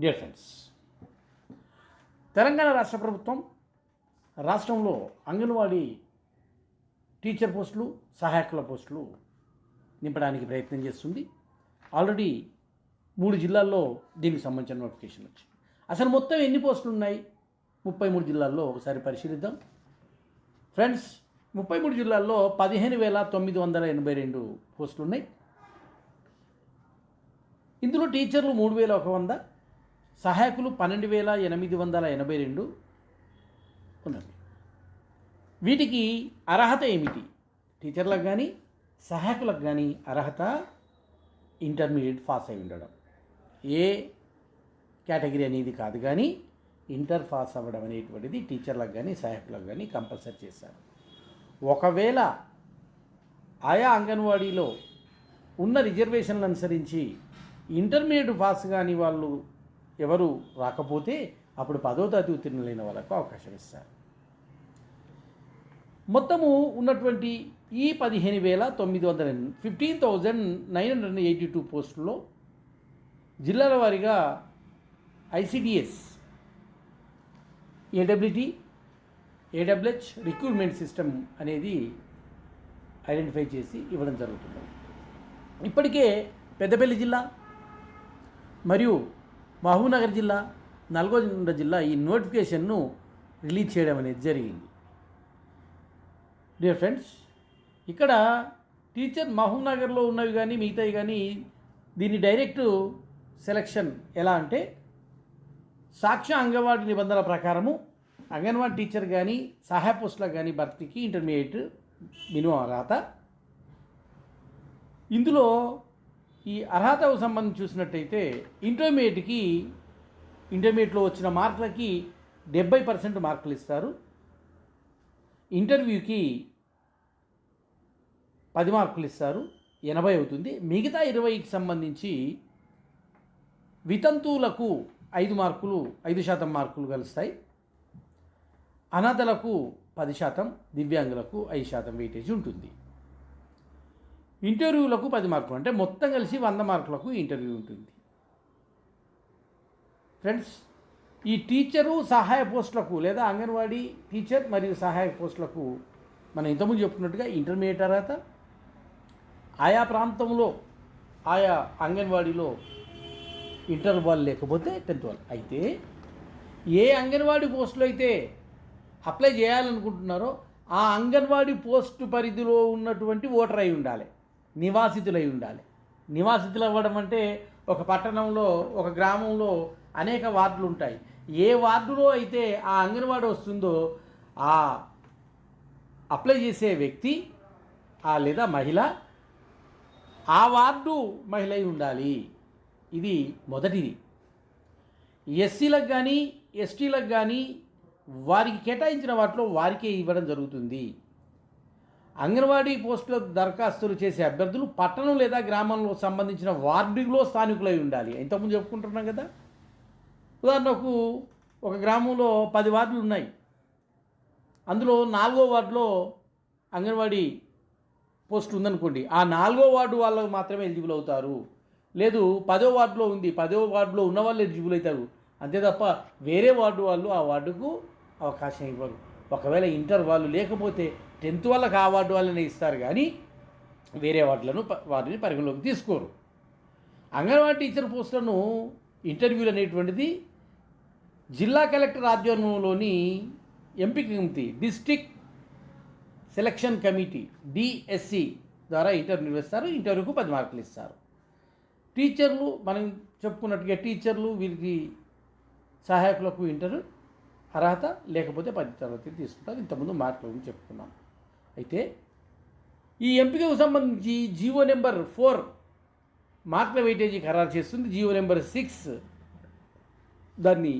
Dear friends, Telangana రాష్ట్ర ప్రభుత్వం రాష్ట్రంలో అంగన్వాడీ టీచర్ పోస్టులు, సహాయకుల పోస్టులు నింపడానికి ప్రయత్నం చేస్తుంది. ఆల్రెడీ 3 జిల్లాల్లో దీనికి సంబంధించిన నోటిఫికేషన్ వచ్చింది. అసలు మొత్తం ఎన్ని పోస్టులు ఉన్నాయి 33 జిల్లాల్లో ఒకసారి పరిశీలిద్దాం. ఫ్రెండ్స్, 33 జిల్లాల్లో 15,982 పోస్టులు ఉన్నాయి. ఇందులో టీచర్లు 3,100, సహాయకులు 12,882 ఉన్నది. వీటికి అర్హత ఏమిటి? టీచర్లకు కానీ సహాయకులకు కానీ అర్హత ఇంటర్మీడియట్ పాస్ అయి ఉండడం. ఏ కేటగిరీ అనేది కాదు, కానీ ఇంటర్ పాస్ అవ్వడం అనేటువంటిది టీచర్లకు కానీ సహాయకులకు కానీ కంపల్సరీ చేశారు. ఒకవేళ ఆయా అంగన్వాడీలో ఉన్న రిజర్వేషన్లు అనుసరించి ఇంటర్మీడియట్ పాస్ కాని వాళ్ళు ఎవరు రాకపోతే అప్పుడు 10వ తరగతి ఉత్తీర్ణులైన వాళ్ళకు అవకాశం ఇస్తారు. మొత్తము ఉన్నటువంటి ఈ 15,982 పోస్టుల్లో జిల్లాల వారీగా ICDS, AWT, AWH recruitment system అనేది ఐడెంటిఫై చేసి ఇవ్వడం జరుగుతుంది. ఇప్పటికే పెద్దపల్లి జిల్లా మరియు మహబూబ్నగర్ జిల్లా, నల్గొండ జిల్లా ఈ నోటిఫికేషన్ను రిలీజ్ చేయడం అనేది జరిగింది. డియర్ ఫ్రెండ్స్, ఇక్కడ టీచర్ మహబూబ్నగర్లో ఉన్నవి కానీ మిగతావి కానీ దీన్ని డైరెక్ట్ సెలక్షన్ ఎలా అంటే సాక్ష్య అంగన్వాడీ నిబంధనల ప్రకారము అంగన్వాడీ టీచర్ కానీ సహాయ పోస్టులకు కానీ భర్తీకి ఇంటర్మీడియట్ మినిమం అర్హత. ఇందులో ఈ అర్హతకు సంబంధించి చూసినట్టయితే ఇంటర్మీడియట్లో వచ్చిన మార్కులకి 70% మార్కులు ఇస్తారు. ఇంటర్వ్యూకి 10 మార్కులు ఇస్తారు, 80 అవుతుంది. మిగతా 20కి సంబంధించి వితంతువులకు 5% మార్కులు కలుస్తాయి. అనాథలకు 10%, దివ్యాంగులకు 5% వెయిటేజ్ ఉంటుంది. ఇంటర్వ్యూలకు 10 మార్కులు, అంటే మొత్తం కలిసి 100 మార్కులకు ఇంటర్వ్యూ ఉంటుంది. ఫ్రెండ్స్, ఈ టీచరు సహాయ పోస్టులకు లేదా అంగన్వాడీ టీచర్ మరియు సహాయ పోస్టులకు మనం ఇంతకుముందు చెప్పుకున్నట్టుగా ఇంటర్మీడియట్ అర్హత, ఆయా ప్రాంతంలో ఆయా అంగన్వాడీలో ఇంటర్ వాళ్ళు లేకపోతే 10th వాళ్ళు. అయితే ఏ అంగన్వాడీ పోస్టులు అయితే అప్లై చేయాలనుకుంటున్నారో ఆ అంగన్వాడీ పోస్టు పరిధిలో ఉన్నటువంటి ఓటర్ అయి ఉండాలి, నివాసితులై ఉండాలి. నివాసితులు అవ్వడం అంటే ఒక పట్టణంలో, ఒక గ్రామంలో అనేక వార్డులు ఉంటాయి. ఏ వార్డులో అయితే ఆ అంగన్వాడీ వస్తుందో ఆ అప్లై చేసే వ్యక్తి లేదా మహిళ ఆ వార్డు మహిళ అయి ఉండాలి. ఇది మొదటిది. ఎస్సీలకు కానీ ఎస్టీలకు కానీ వారికి కేటాయించిన వాటిలో వారికే ఇవ్వడం జరుగుతుంది. అంగన్వాడీ పోస్టులకు దరఖాస్తులు చేసే అభ్యర్థులు పట్టణం లేదా గ్రామంలో సంబంధించిన వార్డులో స్థానికులై ఉండాలి. ఇంతకుముందు చెప్పుకుంటున్నాం కదా. ఉదాహరణకు ఒక గ్రామంలో 10 వార్డులు ఉన్నాయి. అందులో 4వ వార్డులో అంగన్వాడీ పోస్ట్ ఉందనుకోండి, ఆ 4వ వార్డు వాళ్ళకు మాత్రమే ఎలిజిబుల్ అవుతారు. లేదు 10వ వార్డులో ఉంది, 10వ వార్డులో ఉన్న వాళ్ళు ఎలిజిబుల్ అవుతారు. అంతే తప్ప వేరే వార్డు వాళ్ళు ఆ వార్డుకు అవకాశం ఇవ్వరు. ఒకవేళ ఇంటర్ వాళ్ళు లేకపోతే 10th వాళ్ళకి ఆ వార్డు వాళ్ళనే ఇస్తారు, కానీ వేరే వాటిని పరిగణలోకి తీసుకోరు. అంగన్వాడీ టీచర్ పోస్టులను ఇంటర్వ్యూలు అనేటువంటిది జిల్లా కలెక్టర్ ఆధ్వర్యంలోని ఎంపిక committee, district selection committee DSC ద్వారా ఇంటర్వ్యూ నిర్వహిస్తారు. ఇంటర్వ్యూకు 10 మార్కులు ఇస్తారు. టీచర్లు మనం చెప్పుకున్నట్టుగా టీచర్లు వీరికి సహాయకులకు ఇంటర్ అర్హత లేకపోతే 10వ తరగతి తీసుకుంటారు. ఇంతకుముందు మార్కుల గురించి చెప్పుకున్నాం. అయితే ఈ ఎంపికకు సంబంధించి జీవో నెంబర్ 4 మార్కుల వెయిటేజీ ఖరారు చేస్తుంది. జీవో నెంబర్ 6 దాన్ని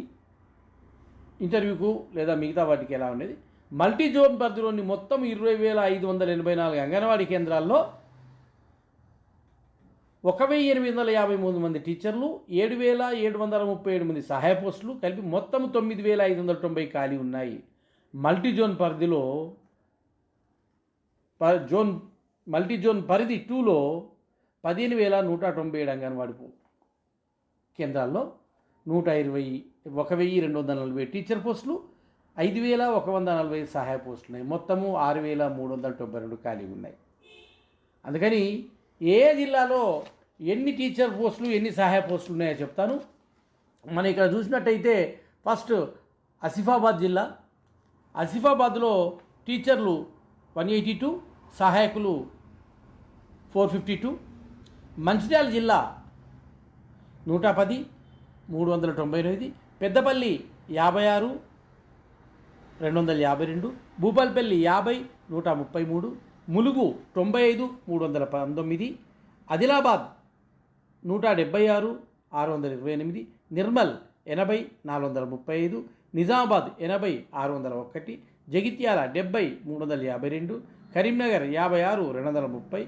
ఇంటర్వ్యూకు లేదా మిగతా వాటికి ఎలా ఉండేది. మల్టీ జోన్ పరిధిలోని మొత్తం 20,584 అంగన్వాడీ కేంద్రాల్లో 1,853 మంది టీచర్లు, 7,737 మంది సహాయ పోస్టులు కలిపి మొత్తం 9,590 ఖాళీ ఉన్నాయి. మల్టీ జోన్ పరిధిలో మల్టీ జోన్ పరిధి 2లో 15,197 అంగన్వాడీ కేంద్రాల్లో 1240 టీచర్ పోస్టులు, 5140 సహాయ పోస్టులు ఉన్నాయి. మొత్తము 6392 ఖాళీ ఉన్నాయి. అందుకని ఏ జిల్లాలో ఎన్ని టీచర్ పోస్టులు ఎన్ని సహాయ పోస్టులు ఉన్నాయో చెప్తాను. మనం ఇక్కడ చూసినట్టయితే ఫస్ట్ ఆసిఫాబాద్ జిల్లా. ఆసిఫాబాద్లో టీచర్లు 182, సహాయకులు 452. మంచిర్యాల జిల్లా 110, 398. పెద్దపల్లి 56, 252. భూపాలపల్లి 50, 133. ములుగు 95, 319. ఆదిలాబాద్ 176, 628. నిర్మల్ 80, 435. నిజామాబాద్ 80, 601. జగిత్యాల 70, 352. కరీంనగర్ 56, 230.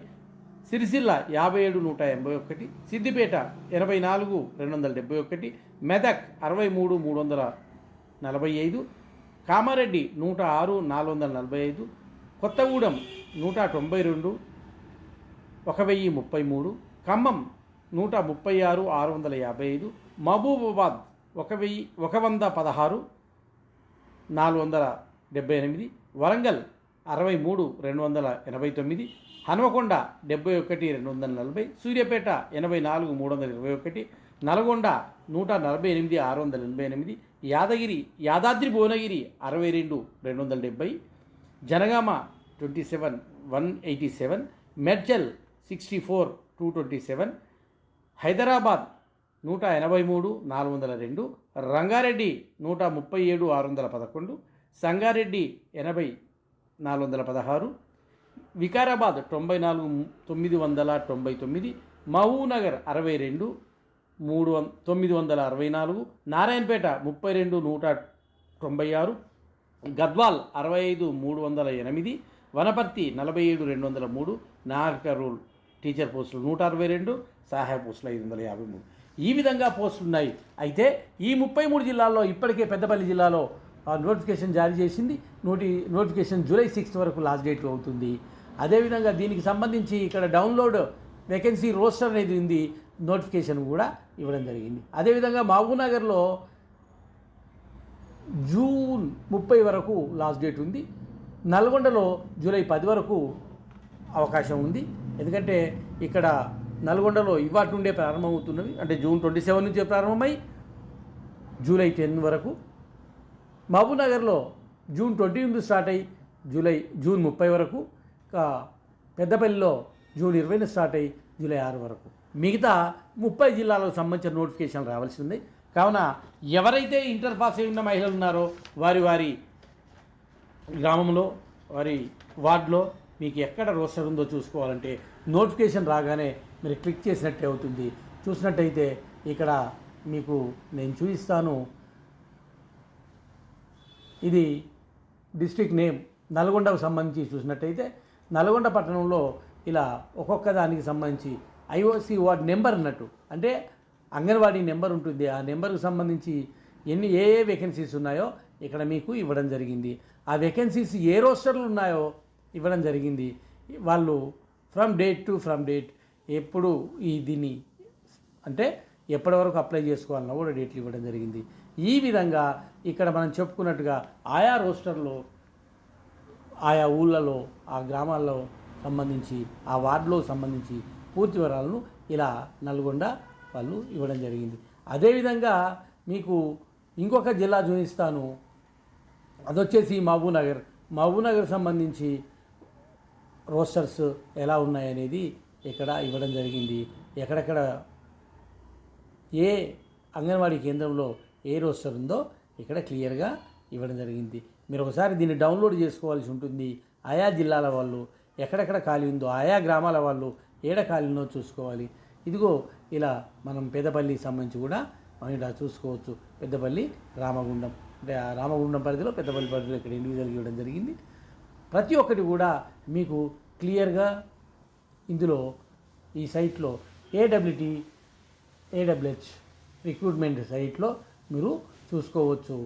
సిరిసిల్ల 57, 181. సిద్దిపేట 84, 271. మెదక్ 63, 345. కామారెడ్డి 106, 445. కొత్తగూడెం 192, 1033. ఖమ్మం 136, 655. మహబూబాబాద్ 116, 478. వరంగల్ 63, 289. హనుమకొండ 71, 240. సూర్యాపేట 84, 321. నల్గొండ 148, 688. యాదాద్రి భువనగిరి 62, 270. జనగామ 27, 187. మేడ్చల్ 64, 227. హైదరాబాద్ 183, 402. రంగారెడ్డి 137, 611. సంగారెడ్డి 80, 416. వికారాబాద్ 94, 999. మహబూబ్నగర్ 62, 964. నారాయణపేట 32, 196. గద్వాల్ 65, 308. వనపర్తి 47, 203. నాగర్కర్నూల్ టీచర్ పోస్టులు 162, సహాయ పోస్టులు 553. ఈ విధంగా పోస్టులు ఉన్నాయి. అయితే ఈ 33 జిల్లాల్లో ఇప్పటికే పెద్దపల్లి జిల్లాలో నోటిఫికేషన్ జారీ చేసింది. నోటిఫికేషన్ జూలై 6 వరకు లాస్ట్ డేట్ అవుతుంది. అదేవిధంగా దీనికి సంబంధించి ఇక్కడ డౌన్లోడ్ వేకెన్సీ రోస్టర్ అనేది ఉంది, నోటిఫికేషన్ కూడా ఇవ్వడం జరిగింది. అదేవిధంగా మహబూబ్నగర్లో జూన్ 30 వరకు లాస్ట్ డేట్ ఉంది. నల్గొండలో జూలై 10 వరకు అవకాశం ఉంది. ఎందుకంటే ఇక్కడ నల్గొండలో ఇవాటి నుండే ప్రారంభమవుతున్నవి, అంటే జూన్ 27 నుంచే ప్రారంభమై జూలై 10 వరకు. మహబూబ్నగర్లో జూన్ 20 నుండి స్టార్ట్ అయ్యి జూన్ 30 వరకు. పెద్దపల్లిలో జూన్ 20 స్టార్ట్ అయ్యి జూలై 6 వరకు. మిగతా 30 జిల్లాలకు సంబంధించిన నోటిఫికేషన్ రావాల్సి ఉంది. కావున ఎవరైతే ఇంటర్ పాస్ అయి ఉన్న మహిళలు ఉన్నారో వారి గ్రామంలో, వారి వార్డులో మీకు ఎక్కడ రోస్టర్ ఉందో చూసుకోవాలంటే నోటిఫికేషన్ రాగానే మీరు క్లిక్ చేసినట్టే అవుతుంది. చూసినట్టయితే ఇక్కడ మీకు నేను చూపిస్తాను. ఇది డిస్ట్రిక్ట్ నేమ్ నల్గొండకు సంబంధించి చూసినట్టయితే నల్గొండ పట్టణంలో ఇలా ఒక్కొక్క దానికి సంబంధించి ఐఓసి వార్డ్ నెంబర్ అన్నట్టు, అంటే అంగన్వాడీ నెంబర్ ఉంటుంది. ఆ నెంబర్కి సంబంధించి ఏ వేకెన్సీస్ ఉన్నాయో ఇక్కడ మీకు ఇవ్వడం జరిగింది. ఆ వేకెన్సీస్ ఏ రోస్టర్లు ఉన్నాయో ఇవ్వడం జరిగింది. వాళ్ళు ఫ్రమ్ డేట్ ఎప్పుడు దీన్ని అంటే ఎప్పటి వరకు అప్లై చేసుకోవాలన్నా కూడా డేట్లు ఇవ్వడం జరిగింది. ఈ విధంగా ఇక్కడ మనం చెప్పుకున్నట్టుగా ఆయా రోస్టర్లో, ఆయా ఊళ్ళలో, ఆ గ్రామాల్లో సంబంధించి, ఆ వార్డులో సంబంధించి పూర్తి వివరాలను ఇలా నల్గొండ వాళ్ళు ఇవ్వడం జరిగింది. అదేవిధంగా మీకు ఇంకొక జిల్లా చూపిస్తాను. అదొచ్చేసి మహబూబ్నగర్ సంబంధించి రోస్టర్స్ ఎలా ఉన్నాయనేది ఇక్కడ ఇవ్వడం జరిగింది. ఎక్కడెక్కడ ఏ అంగన్వాడీ కేంద్రంలో ఏ రోస్టర్ ఉందో ఇక్కడ క్లియర్గా ఇవ్వడం జరిగింది. మీరు ఒకసారి దీన్ని డౌన్లోడ్ చేసుకోవాల్సి ఉంటుంది. ఆయా జిల్లాల వాళ్ళు ఎక్కడెక్కడ ఖాళీ ఉందో, ఆయా గ్రామాల వాళ్ళు ఏడ ఖాళీ ఉందో చూసుకోవాలి. ఇదిగో ఇలా మనం పెద్దపల్లికి సంబంధించి కూడా మనం ఇలా చూసుకోవచ్చు. పెద్దపల్లి, రామగుండం, అంటే ఆ రామగుండం పరిధిలో, పెద్దపల్లి పరిధిలో ఇక్కడ ఇండివిజువల్గా ఇవ్వడం జరిగింది. ప్రతి ఒక్కటి కూడా మీకు క్లియర్గా ఇందులో ఈ సైట్లో ఏడబ్ల్యూహెచ్ రిక్రూట్మెంట్ సైట్లో మీరు చూసుకోవచ్చు.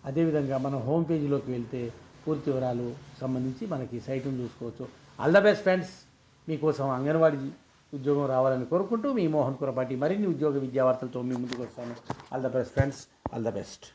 అదేవిధంగా మనం హోమ్ పేజీలోకి వెళ్తే పూర్తి వివరాలు సంబంధించి మనకి సైట్ను చూసుకోవచ్చు. All the best friends. మీకోసం అంగన్వాడీ ఉద్యోగం రావాలని కోరుకుంటూ మీ మోహన్ కురపాటి మరిన్ని ఉద్యోగ విద్యావార్తలతో మీ ముందుకు వస్తాను. All the best friends, all the best.